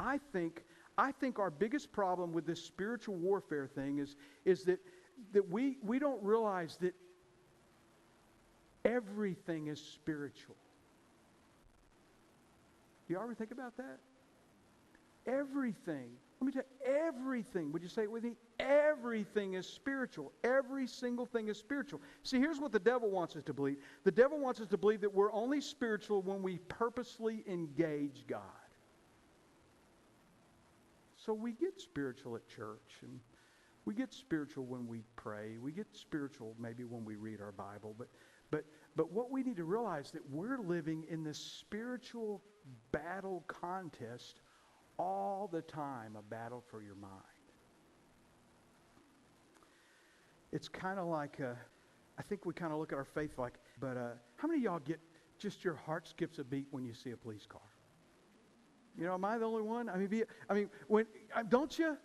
I think our biggest problem with this spiritual warfare thing is that we don't realize that everything is spiritual. Do you ever think about that? Everything. Let me tell you, everything. Would you say it with me? Everything is spiritual. Every single thing is spiritual. See, here's what the devil wants us to believe. The devil wants us to believe that we're only spiritual when we purposely engage God. So we get spiritual at church, and we get spiritual when we pray. We get spiritual maybe when we read our Bible. But what we need to realize that we're living in this spiritual battle contest all the time, a battle for your mind. It's kind of like, I think we kind of look at our faith like, but how many of y'all get just your heart skips a beat when you see a police car? You know, am I the only one? When don't you?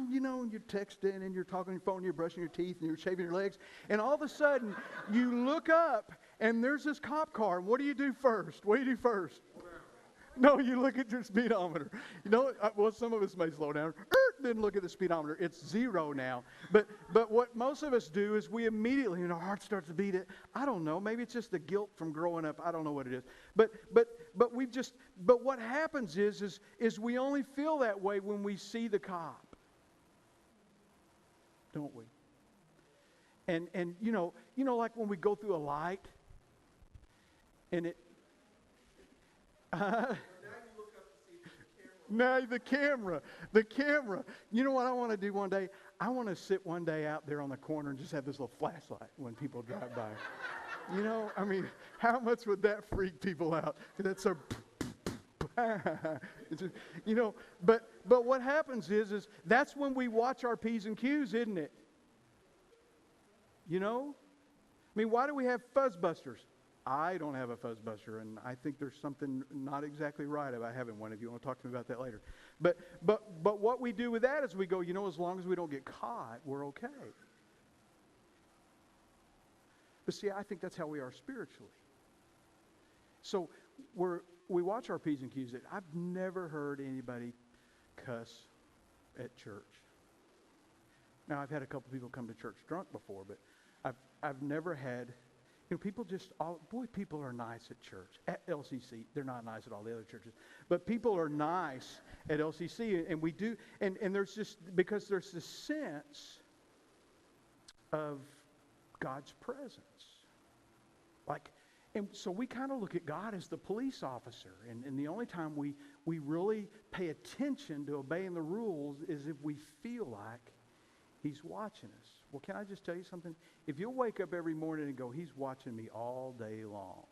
You know, and you're texting and you're talking on your phone, and you're brushing your teeth and you're shaving your legs, and all of a sudden you look up and there's this cop car. And what do you do first? What do you do first? No, you look at your speedometer. You know, well, some of us may slow down. Then look at the speedometer. It's 0 now. But what most of us do is we immediately, and our heart starts to beat it. I don't know. Maybe it's just the guilt from growing up. I don't know what it is. But what happens is we only feel that way when we see the cop, don't we? And you know, like when we go through a light, and it. Now the camera. You know what I want to do one day? I want to sit one day out there on the corner and just have this little flashlight when people drive by. You know, I mean, how much would that freak people out? That's so. You know, but what happens is that's when we watch our P's and Q's, isn't it? You know, I mean, why do we have fuzzbusters? I don't have a fuzzbuster, and I think there's something not exactly right about having one. If you want to talk to me about that later, but what we do with that is we go, you know, as long as we don't get caught, we're okay. But see, I think that's how we are spiritually. So we watch our P's and Q's. I've never heard anybody cuss at church. Now, I've had a couple people come to church drunk before, but I've never had. You know, people are nice at church. At LCC, they're not nice at all the other churches. But people are nice at LCC, and we do, and there's just, because there's this sense of God's presence. Like, and so we kind of look at God as the police officer, and the only time we really pay attention to obeying the rules is if we feel like He's watching us. Well, can I just tell you something? If you'll wake up every morning and go, He's watching me all day long,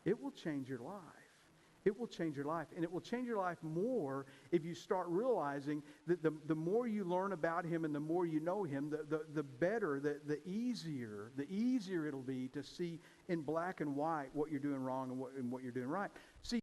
it will change your life. It will change your life. And it will change your life more if you start realizing that the more you learn about Him and the more you know Him, the better, the easier it'll be to see in black and white what you're doing wrong and what you're doing right. See,